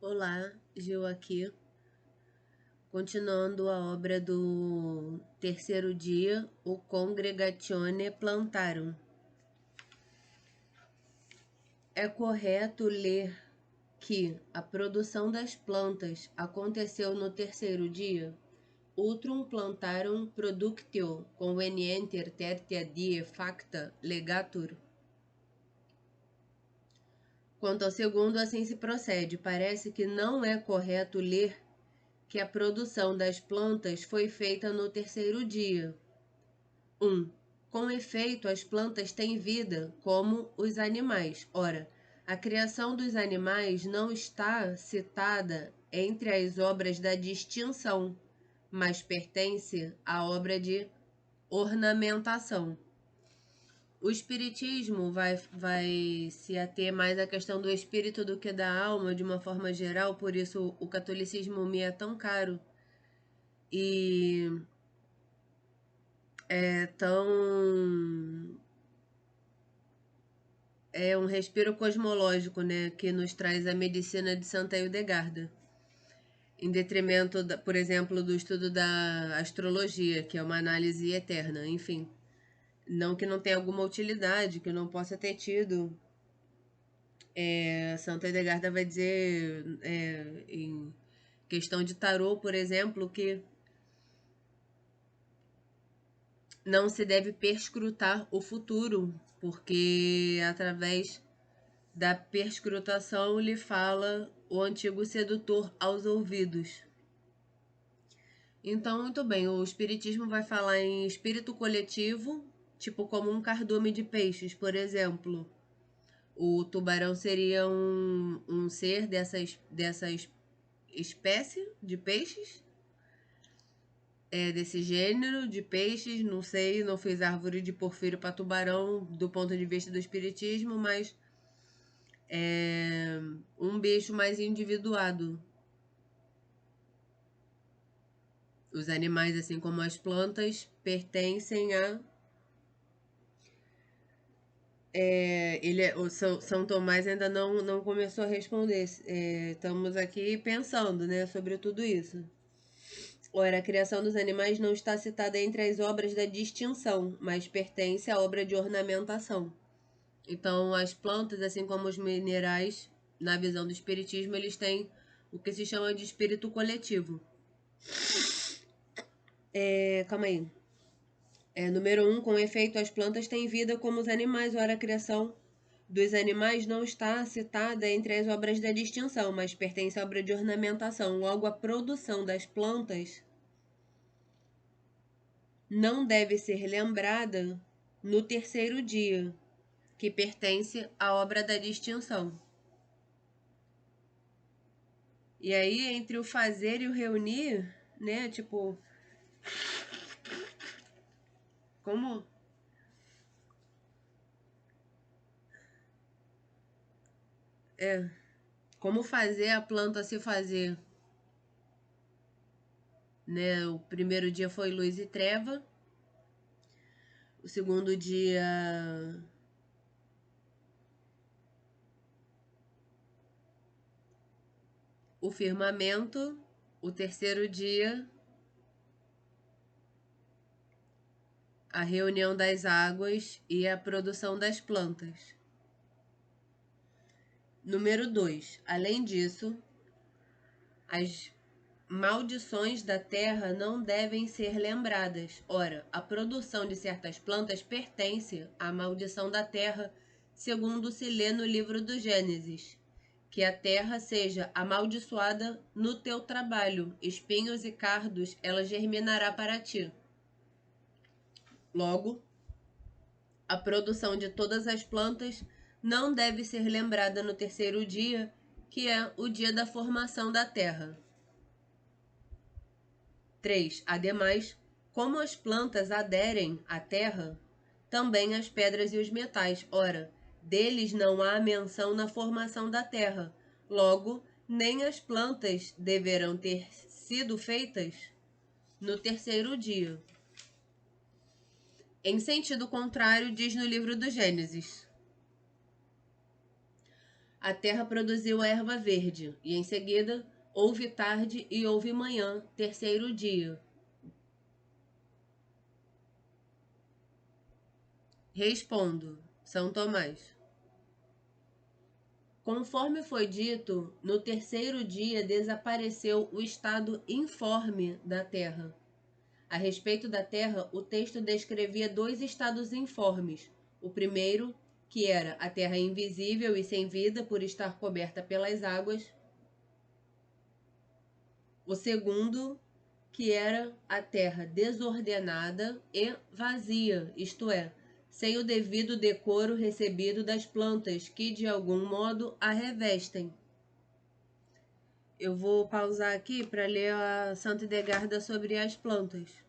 Olá, Gil aqui, continuando a obra do terceiro dia, o Congregatione Plantarum. É correto ler que a produção das plantas aconteceu no terceiro dia? Utrum plantarum productio convenienter tertia die facta legatur. Quanto ao segundo, assim se procede. Parece que não é correto ler que a produção das plantas foi feita no terceiro dia. 1. Com efeito, as plantas têm vida, como os animais. Ora, a criação dos animais não está citada entre as obras da distinção, mas pertence à obra de ornamentação. O espiritismo vai se ater mais à questão do espírito do que da alma, de uma forma geral, por isso o catolicismo me é tão caro. E é um respiro cosmológico, né, que nos traz a medicina de Santa Hildegarda, em detrimento, por exemplo, do estudo da astrologia, que é uma análise eterna, enfim. Não que não tenha alguma utilidade, que não possa ter tido. Santa Hildegarda vai dizer, em questão de tarô, por exemplo, que não se deve perscrutar o futuro, porque através da perscrutação lhe fala o antigo sedutor aos ouvidos. Então, muito bem, o espiritismo vai falar em espírito coletivo, tipo como um cardume de peixes, por exemplo. O tubarão seria um ser dessa espécie de peixes, desse gênero de peixes, não sei, não fiz árvore de Porfírio para tubarão do ponto de vista do espiritismo, mas é um bicho mais individuado. Os animais, assim como as plantas, pertencem a. O São Tomás ainda não começou a responder. Estamos aqui pensando, né, sobre tudo isso. Ora, a criação dos animais não está citada entre as obras da distinção, mas pertence à obra de ornamentação. Então, as plantas, assim como os minerais, na visão do espiritismo, eles têm o que se chama de espírito coletivo. Calma aí. Número 1. Com efeito, as plantas têm vida como os animais. Ora, a criação dos animais não está citada entre as obras da distinção, mas pertence à obra de ornamentação. Logo, a produção das plantas não deve ser lembrada no terceiro dia, que pertence à obra da distinção. E aí, entre o fazer e o reunir, né, tipo, como como fazer a planta se fazer, né? O primeiro dia foi luz e treva, o segundo dia o firmamento, o terceiro dia a reunião das águas e a produção das plantas. Número 2. Além disso, as maldições da terra não devem ser lembradas. Ora, a produção de certas plantas pertence à maldição da terra, segundo se lê no livro do Gênesis. Que a terra seja amaldiçoada no teu trabalho, espinhos e cardos ela germinará para ti. Logo, a produção de todas as plantas não deve ser lembrada no terceiro dia, que é o dia da formação da terra. 3. Ademais, como as plantas aderem à terra, também as pedras e os metais. Ora, deles não há menção na formação da terra. Logo, nem as plantas deverão ter sido feitas no terceiro dia. Em sentido contrário, diz no livro do Gênesis: A terra produziu a erva verde, e em seguida houve tarde e houve manhã, terceiro dia. Respondo, São Tomás. Conforme foi dito, no terceiro dia desapareceu o estado informe da terra. A respeito da terra, o texto descrevia dois estados informes. O primeiro, que era a terra invisível e sem vida por estar coberta pelas águas. O segundo, que era a terra desordenada e vazia, isto é, sem o devido decoro recebido das plantas que de algum modo a revestem. Eu vou pausar aqui para ler a Santa Edgarda sobre as plantas.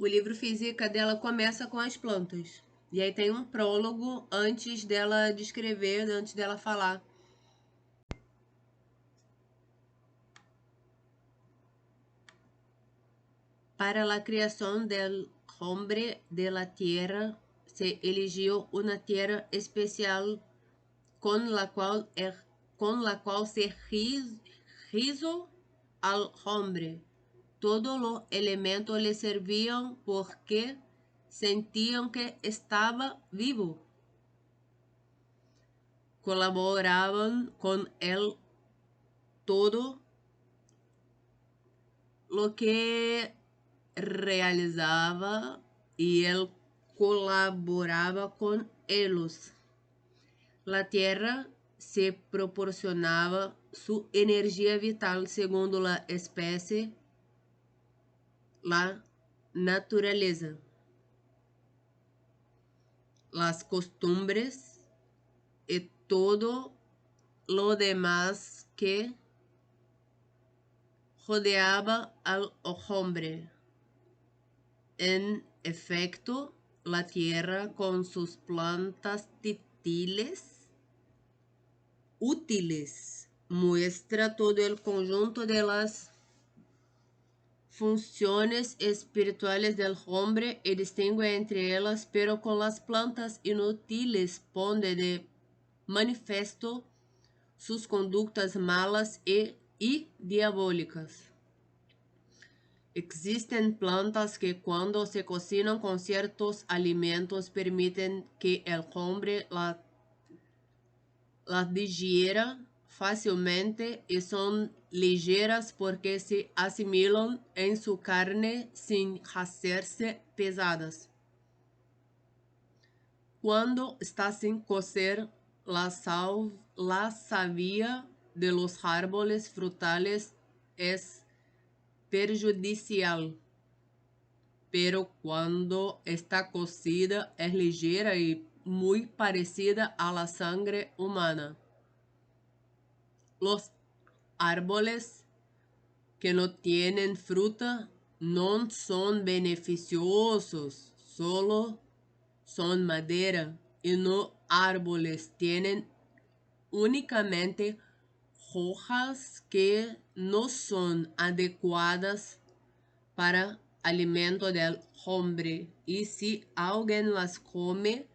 O livro Física dela começa com as plantas. E aí tem um prólogo antes dela descrever, antes dela falar. Para la creación del hombre de la tierra se eligió una tierra especial con la cual se hizo al hombre. Todos los elementos le servían porque sentían que estaba vivo. Colaboraban con él todo lo que realizaba y él colaboraba con ellos. La tierra se proporcionaba su energía vital según la especie, la naturaleza, las costumbres y todo lo demás que rodeaba al hombre. En efecto, la tierra con sus plantas útiles muestra todo el conjunto de las funciones espirituales del hombre y distingue entre ellas, pero con las plantas inútiles pone de manifiesto sus conductas malas y diabólicas. Existen plantas que cuando se cocinan con ciertos alimentos permiten que el hombre las digiera fácilmente y son ligeras porque se asimilan en su carne sin hacerse pesadas. Cuando está sin cocer, la savia de los árboles frutales es perjudicial, pero cuando está cocida es ligera y muy parecida a la sangre humana. Los árboles que no tienen fruta no son beneficiosos, solo son madera, y no árboles tienen únicamente hojas que no son adecuadas para alimento del hombre, y si alguien las come,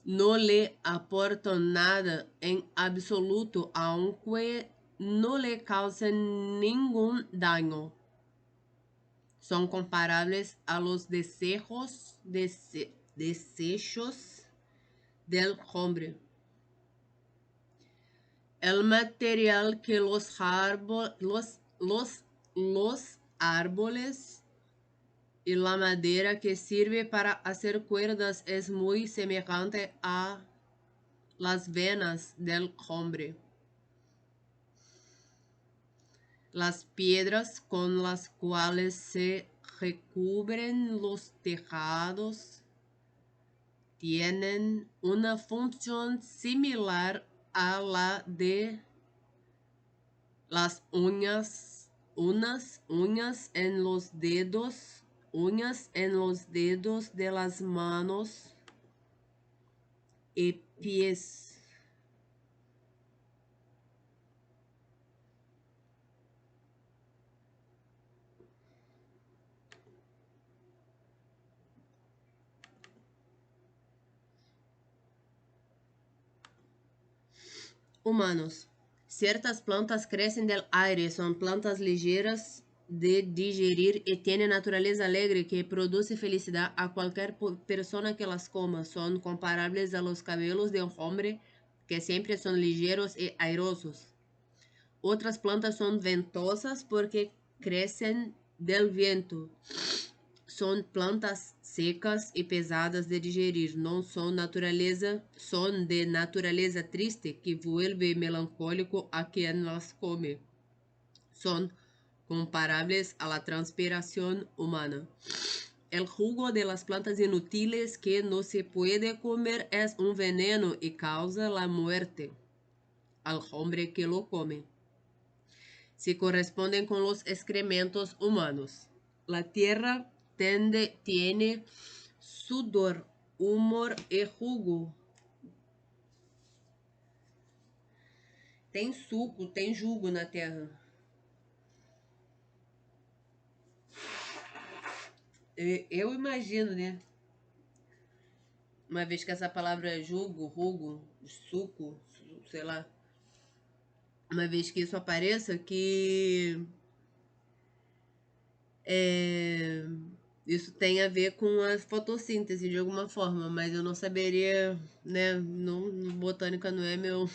no le aportan nada en absoluto, aunque no le causen ningún daño. Son comparables a los desechos del hombre. El material que los árboles y la madera que sirve para hacer cuerdas es muy semejante a las venas del hombre. Las piedras con las cuales se recubren los tejados tienen una función similar a la de las uñas en los dedos de las manos y pies. Humanos. Certas plantas crescem del aire, são plantas ligeiras de digerir e têm natureza alegre que produz felicidade a qualquer pessoa que las coma. São comparáveis a los cabelos de um homem que sempre são ligeiros e airosos. Outras plantas são ventosas porque crescem del viento. São plantas secas e pesadas de digerir, não são de natureza triste que vuelve melancólico a quien las come. São comparáveis a la transpiración humana. El jugo de las plantas inútiles que no se puede comer es un veneno y causa la muerte al hombre que lo come. Se corresponden con los excrementos humanos. La tierra tiene sudor, humor e jugo. Tem suco, tem jugo na terra. Eu imagino, né? Uma vez que essa palavra jugo, suco, sei lá. Uma vez que isso apareça, que isso tem a ver com a fotossíntese de alguma forma, mas eu não saberia, né? Botânica não é meu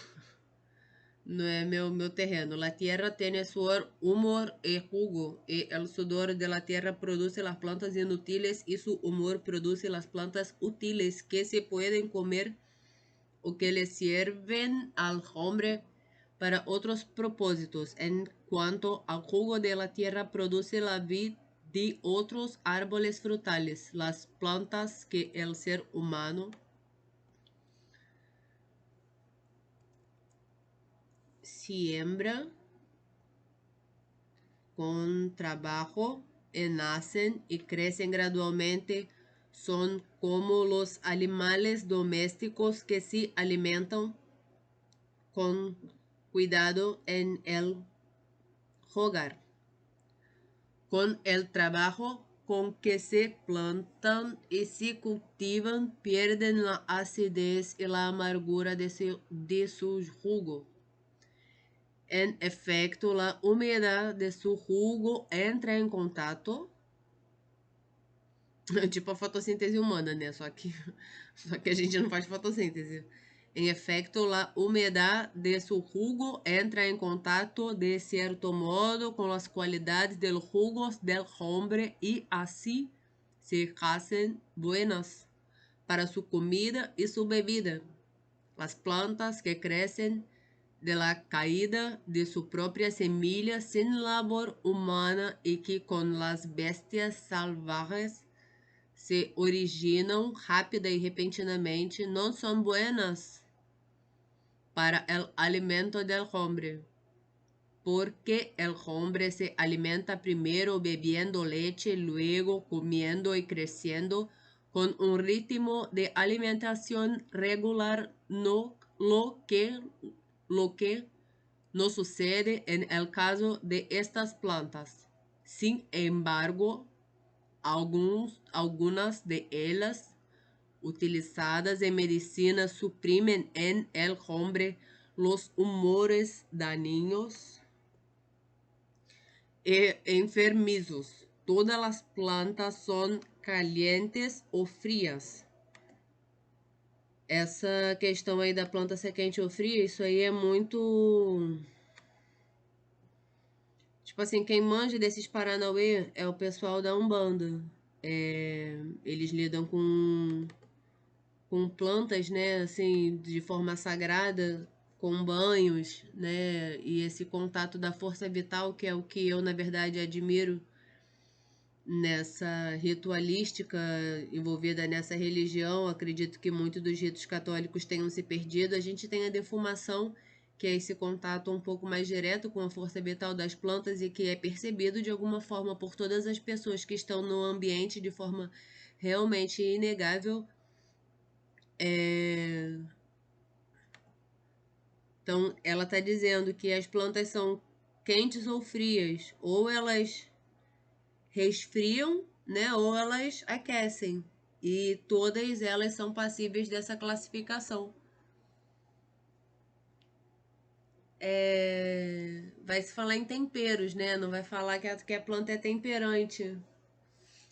terreno. La tierra tiene su humor y jugo, y el sudor de la tierra produce las plantas inútiles y su humor produce las plantas útiles que se pueden comer o que le sirven al hombre para otros propósitos. En cuanto al jugo de la tierra produce la vid de otros árboles frutales, las plantas que el ser humano siembra con trabajo y nacen y crecen gradualmente, son como los animales domésticos que se alimentan con cuidado en el hogar. Con el trabajo con que se plantan y se cultivan, pierden la acidez y la amargura de su jugo. En efecto, la humedad de su jugo entra em contato. Tipo a fotossíntese humana, né? Só que a gente não faz fotossíntese. En efecto, la humedad de su jugo entra en contacto de cierto modo con las cualidades del jugo del hombre y así se hacen buenas para su comida y su bebida. Las plantas que crecen de la caída de su propia semilla sin labor humana y que con las bestias salvajes se originam rápida y repentinamente, no son buenas para el alimento del hombre, porque el hombre se alimenta primero bebiendo leche, luego comiendo y creciendo con un ritmo de alimentación regular, lo que no sucede en el caso de estas plantas. Sin embargo, algunas de ellas utilizadas en medicina suprimen en el hombre los humores dañinos e enfermizos. Todas las plantas son calientes ou frias. Essa questão aí da planta ser quente ou fria, isso aí é muito... Tipo assim, quem manja desses Paranauê é o pessoal da Umbanda. Eles lidam com plantas, né, assim, de forma sagrada, com banhos, né, e esse contato da força vital, que é o que eu, na verdade, admiro nessa ritualística envolvida nessa religião. Acredito que muitos dos ritos católicos tenham se perdido. A gente tem a defumação, que é esse contato um pouco mais direto com a força vital das plantas e que é percebido de alguma forma por todas as pessoas que estão no ambiente de forma realmente inegável. Então, ela está dizendo que as plantas são quentes ou frias, ou elas resfriam, né, ou elas aquecem. E todas elas são passíveis dessa classificação. vai se falar em temperos, né? Não vai falar que a planta é temperante.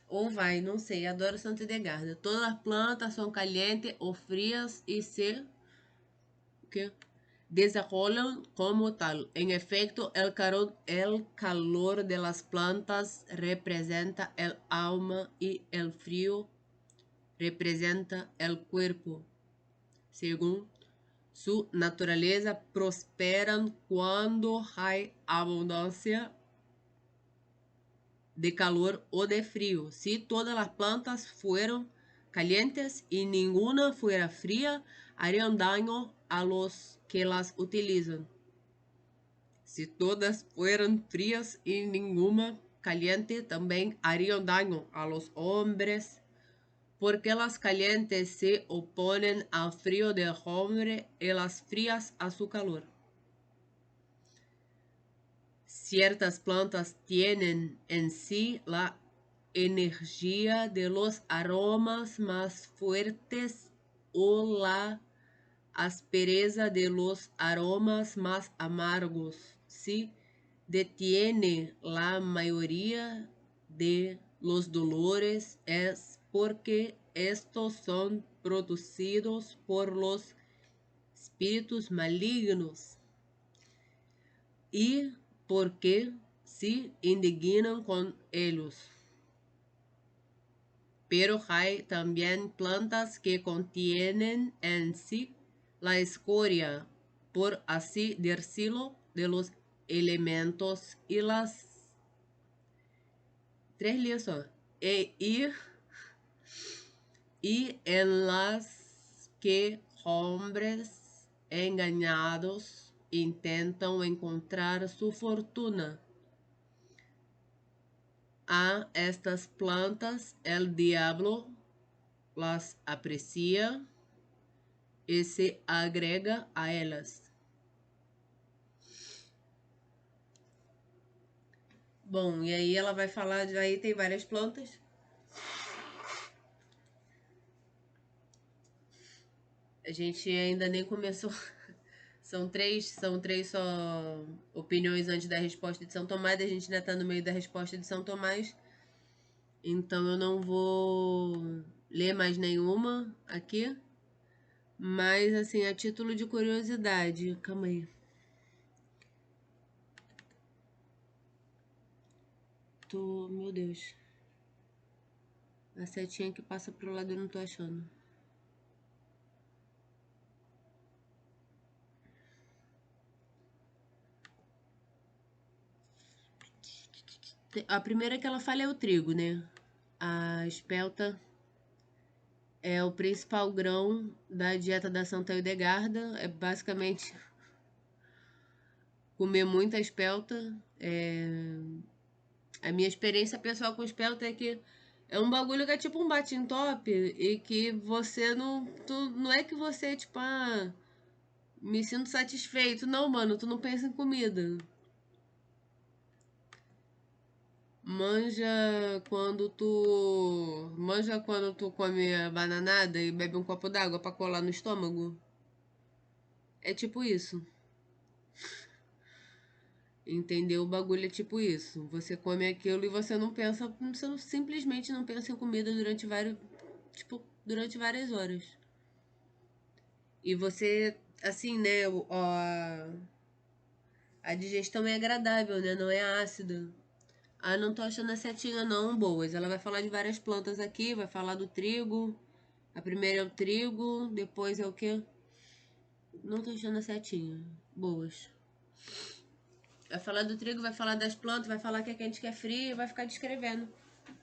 Ou vai, não sei. Adoro Santa Edgarda. Todas as plantas são calientes ou frias e se que desarrollan como tal. En efecto, el calor de las plantas representa el alma y el frío representa el cuerpo. Según su naturaleza, prosperan cuando hay abundancia de calor o de frío. Si todas las plantas fueran calientes y ninguna fuera fría, harían daño a los que las utilizan. Si todas fueran frías y ninguna caliente, también harían daño a los hombres, porque las calientes se oponen al frío del hombre y las frías a su calor. Ciertas plantas tienen en sí la energía de los aromas más fuertes o la aspereza de los aromas más amargos. Si detiene la mayoría de los dolores es porque estos son producidos por los espíritus malignos y porque se indignan con ellos. Pero hay también plantas que contienen en sí la escoria, por así decirlo, de los elementos y las tres líneas son, y en las que hombres engañados intentan encontrar su fortuna. A estas plantas el diablo las aprecia e se agrega a elas. Bom, e aí ela vai falar, aí tem várias plantas. A gente ainda nem começou. São três só opiniões antes da resposta de São Tomás. A gente ainda tá no meio da resposta de São Tomás. Então eu não vou ler mais nenhuma aqui. Mas, assim, a título de curiosidade. Calma aí. Meu Deus. A setinha que passa pro lado eu não tô achando. A primeira que ela fala é o trigo, né? A espelta é o principal grão da dieta da Santa Hildegarda. É basicamente comer muita espelta. A minha experiência pessoal com espelta é que é um bagulho que é tipo um batim top e que você não... não é que você, tipo, me sinto satisfeito. Não, mano, tu não pensa em comida. Manja quando tu come a bananada e bebe um copo d'água pra colar no estômago? É tipo isso. Entendeu? O bagulho é tipo isso. Você come aquilo e você não pensa, você simplesmente não pensa em comida durante durante várias horas. E você, assim, né, a digestão é agradável, né? Não é ácida. Ah, não tô achando a setinha não, boas. Ela vai falar de várias plantas aqui, vai falar do trigo. A primeira é o trigo, depois é o quê? Não tô achando a setinha. Boas. Vai falar do trigo, vai falar das plantas, vai falar que é quente, que é frio e vai ficar descrevendo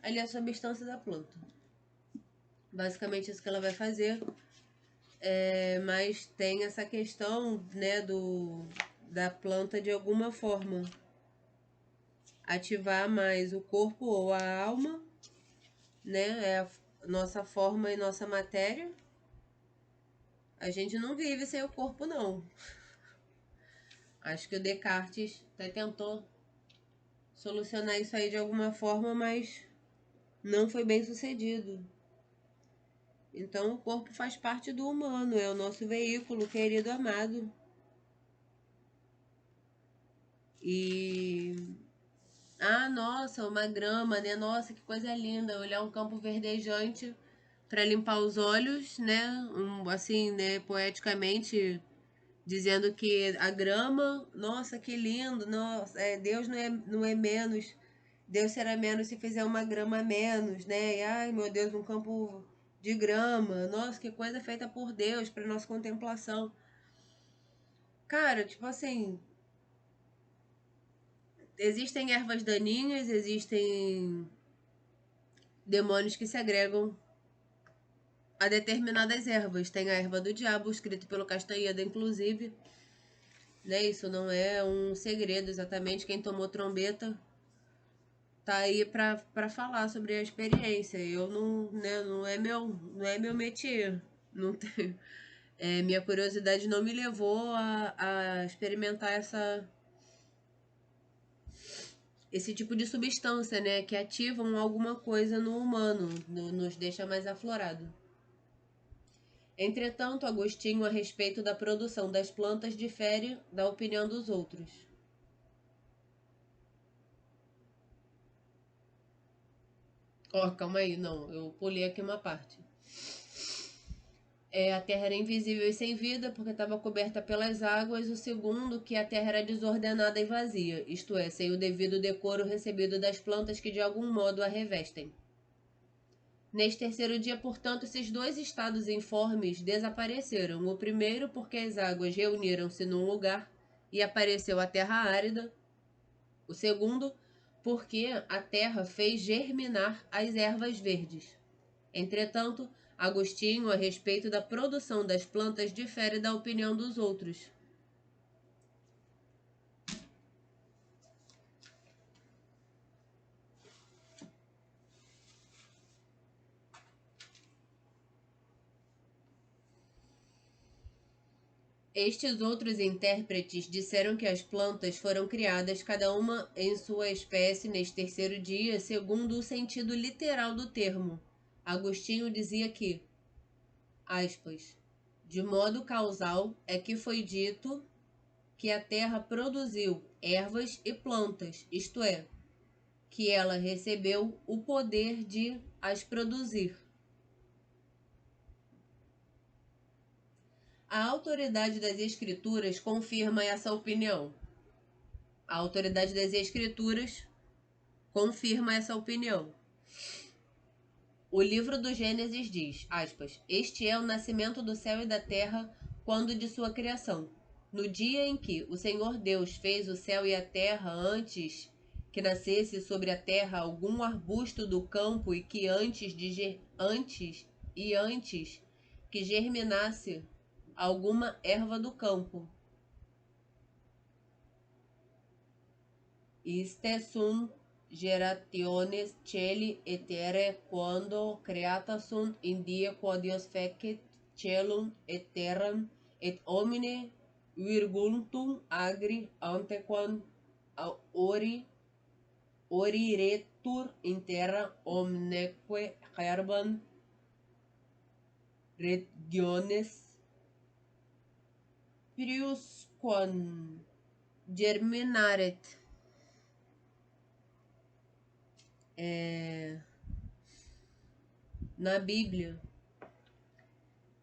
ali a substância da planta. Basicamente isso que ela vai fazer. Mas tem essa questão, né, da planta de alguma forma ativar mais o corpo ou a alma, né? É a nossa forma e nossa matéria. A gente não vive sem o corpo, não. Acho que o Descartes até tentou solucionar isso aí de alguma forma, mas não foi bem sucedido. Então, o corpo faz parte do humano, é o nosso veículo, querido amado. E nossa, uma grama, né? Nossa, que coisa linda, olhar um campo verdejante para limpar os olhos, né? Assim, né, poeticamente dizendo que a grama, nossa, que lindo, nossa, Deus não é menos, Deus será menos se fizer uma grama a menos, né? E, ai, meu Deus, um campo de grama, nossa, que coisa feita por Deus para nossa contemplação. Cara, tipo assim, existem ervas daninhas, existem demônios que se agregam a determinadas ervas. Tem a erva do diabo, escrito pelo Castanheda, inclusive, né? Isso não é um segredo exatamente. Quem tomou trombeta tá aí para falar sobre a experiência. Eu não, né, não é meu métier. Não tenho, minha curiosidade não me levou a experimentar esse tipo de substância, né, que ativam alguma coisa no humano, nos deixa mais aflorado. Entretanto, Agostinho, a respeito da produção das plantas, difere da opinião dos outros. Calma aí, não, eu pulei aqui uma parte. A terra era invisível e sem vida, porque estava coberta pelas águas. O segundo, que a terra era desordenada e vazia, isto é, sem o devido decoro recebido das plantas que de algum modo a revestem. Neste terceiro dia, portanto, esses dois estados informes desapareceram. O primeiro, porque as águas reuniram-se num lugar e apareceu a terra árida. O segundo, porque a terra fez germinar as ervas verdes. Entretanto, Agostinho, a respeito da produção das plantas, difere da opinião dos outros. Estes outros intérpretes disseram que as plantas foram criadas, cada uma em sua espécie, neste terceiro dia, segundo o sentido literal do termo. Agostinho dizia que, aspas, de modo causal é que foi dito que a terra produziu ervas e plantas, isto é, que ela recebeu o poder de as produzir. A autoridade das Escrituras confirma essa opinião. A autoridade das Escrituras confirma essa opinião. O livro do Gênesis diz, aspas, este é o nascimento do céu e da terra quando de sua criação. No dia em que o Senhor Deus fez o céu e a terra, antes que nascesse sobre a terra algum arbusto do campo e que antes que germinasse alguma erva do campo. Iste sunt gerationes celi et terrae quando creata sunt in die quodios fecit celum et terram et homine virguntum agri antequam oriretur in terra omneque herban regiones priusquam germinaret. Na Bíblia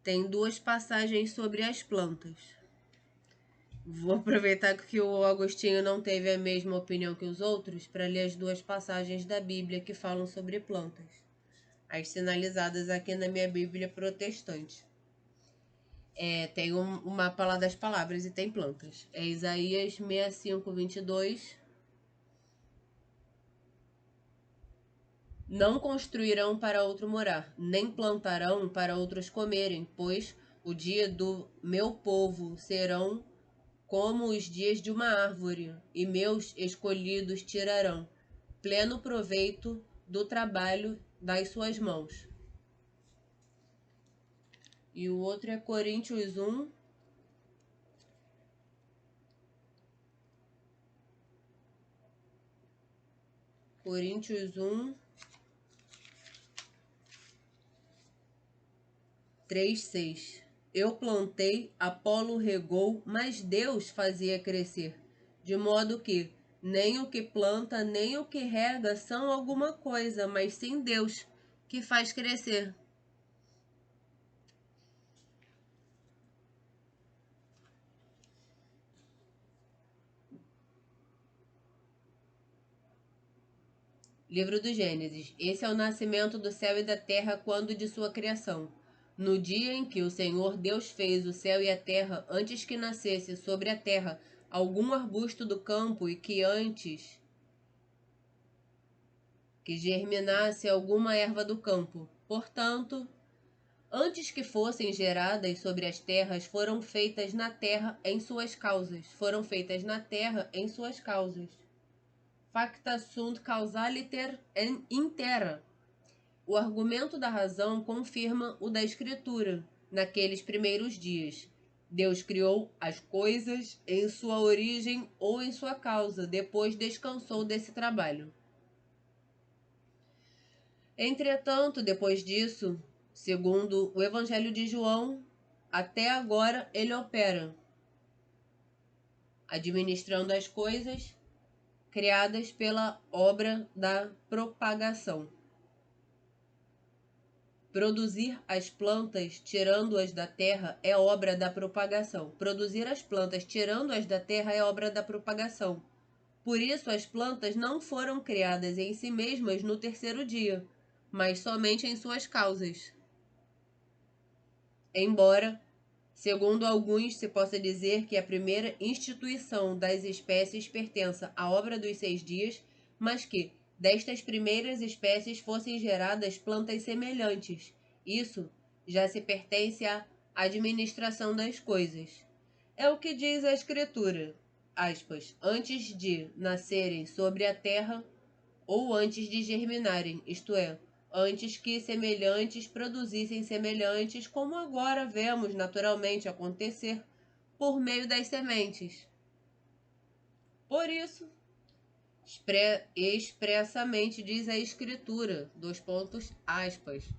tem duas passagens sobre as plantas. Vou aproveitar que o Agostinho não teve a mesma opinião que os outros para ler as duas passagens da Bíblia que falam sobre plantas. As sinalizadas aqui na minha Bíblia protestante. Tem um mapa lá das palavras e tem plantas. É Isaías 65, 22. Não construirão para outro morar, nem plantarão para outros comerem, pois o dia do meu povo serão como os dias de uma árvore, e meus escolhidos tirarão pleno proveito do trabalho das suas mãos. E o outro é Coríntios 1, Coríntios 1, 3, 6. Eu plantei, Apolo regou, mas Deus fazia crescer. de modo que nem o que planta, nem o que rega são alguma coisa, mas sim Deus, que faz crescer. Livro do Gênesis. Esse é o nascimento do céu e da terra quando de sua criação. No dia em que o Senhor Deus fez o céu e a terra, antes que nascesse sobre a terra algum arbusto do campo e que antes que germinasse alguma erva do campo. Portanto, antes que fossem geradas sobre as terras, foram feitas na terra em suas causas. Foram feitas na terra em suas causas. Facta sunt causaliter in terra. O argumento da razão confirma o da escritura. Naqueles primeiros dias, Deus criou as coisas em sua origem ou em sua causa, depois descansou desse trabalho. Entretanto, depois disso, segundo o Evangelho de João, até agora ele opera, administrando as coisas criadas pela obra da propagação. Produzir as plantas, tirando-as da terra, é obra da propagação. Produzir as plantas, tirando-as da terra, é obra da propagação. Por isso, as plantas não foram criadas em si mesmas no terceiro dia, mas somente em suas causas. Embora, segundo alguns, se possa dizer que a primeira instituição das espécies pertença à obra dos 6 dias, mas que, destas primeiras espécies fossem geradas plantas semelhantes. Isso já se pertence à administração das coisas. É o que diz a Escritura, aspas, antes de nascerem sobre a terra ou antes de germinarem, isto é, antes que semelhantes produzissem semelhantes, como agora vemos naturalmente acontecer por meio das sementes. Por isso, expressamente diz a Escritura, aspas,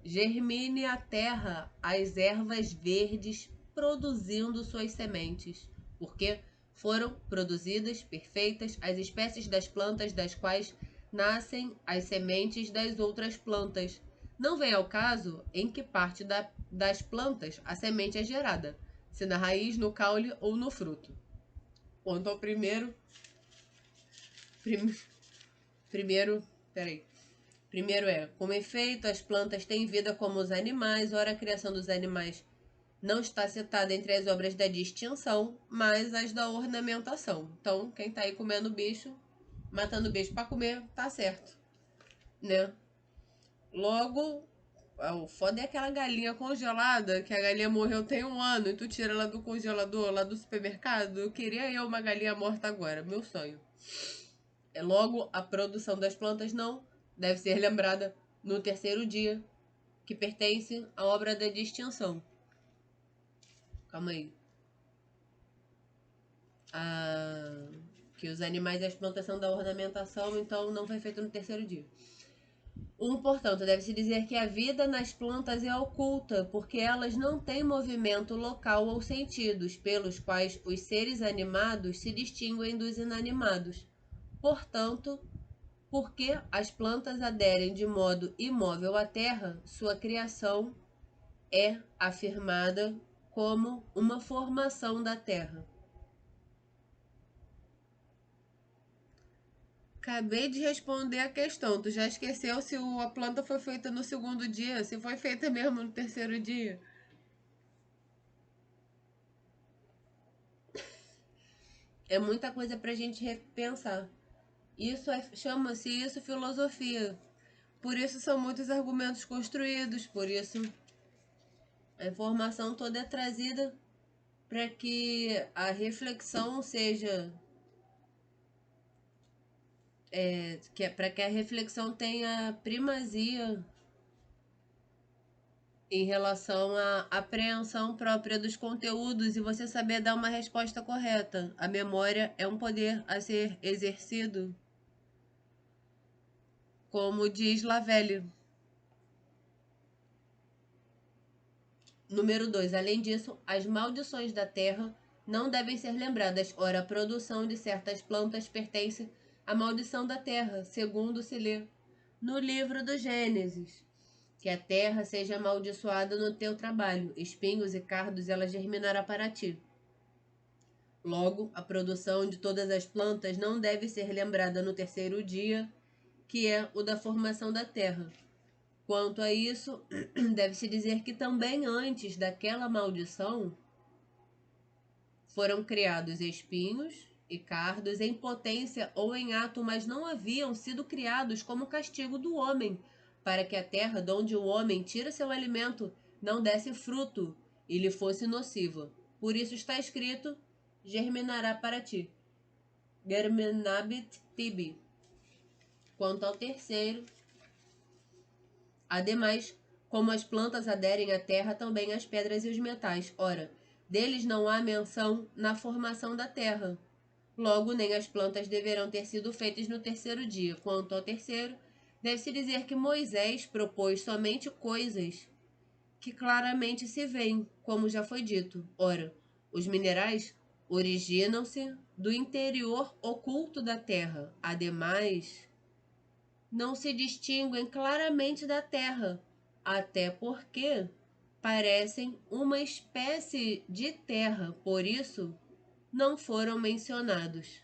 germine a terra as ervas verdes produzindo suas sementes, porque foram produzidas perfeitas as espécies das plantas das quais nascem as sementes das outras plantas. Não vem ao caso em que parte das plantas a semente é gerada, se na raiz, no caule ou no fruto. Quanto ao primeiro é, com efeito, as plantas têm vida como os animais, ora a criação dos animais não está citada entre as obras da distinção, mas as da ornamentação. Então, quem tá aí comendo bicho, matando bicho para comer, tá certo, né? Logo, o foda é aquela galinha congelada, que a galinha morreu tem 1 ano e tu tira ela do congelador, lá do supermercado. Eu queria uma galinha morta agora, meu sonho. Logo, a produção das plantas não deve ser lembrada no terceiro dia, que pertence à obra da distinção. Calma aí. Que os animais e as plantas são da ornamentação, então não foi feito no terceiro dia. Portanto, deve-se dizer que a vida nas plantas é oculta, porque elas não têm movimento local ou sentidos, pelos quais os seres animados se distinguem dos inanimados. Portanto, porque as plantas aderem de modo imóvel à terra, sua criação é afirmada como uma formação da terra. Acabei de responder a questão. Tu já esqueceu se a planta foi feita no segundo dia? Se foi feita mesmo no terceiro dia? É muita coisa pra gente repensar. Chama-se isso filosofia. Por isso são muitos argumentos construídos, por isso a informação toda é trazida para que a reflexão seja para que a reflexão tenha primazia em relação à apreensão própria dos conteúdos e você saber dar uma resposta correta. A memória é um poder a ser exercido, como diz Lavelle. Número 2. Além disso, as maldições da terra não devem ser lembradas. Ora, a produção de certas plantas pertence à maldição da terra, segundo se lê no livro do Gênesis. Que a terra seja amaldiçoada no teu trabalho, espinhos e cardos ela germinará para ti. Logo, a produção de todas as plantas não deve ser lembrada no terceiro dia, que é o da formação da terra. Quanto a isso, deve-se dizer que também antes daquela maldição foram criados espinhos e cardos em potência ou em ato, mas não haviam sido criados como castigo do homem, para que a terra de onde o homem tira seu alimento não desse fruto e lhe fosse nociva. Por isso está escrito: germinará para ti. Germinabit tibi. Quanto ao terceiro, ademais, como as plantas aderem à terra, também as pedras e os metais. Ora, deles não há menção na formação da terra. Logo, nem as plantas deverão ter sido feitas no terceiro dia. Quanto ao terceiro, deve-se dizer que Moisés propôs somente coisas que claramente se veem, como já foi dito. Ora, os minerais originam-se do interior oculto da terra. Ademais, não se distinguem claramente da terra, até porque parecem uma espécie de terra, por isso não foram mencionados.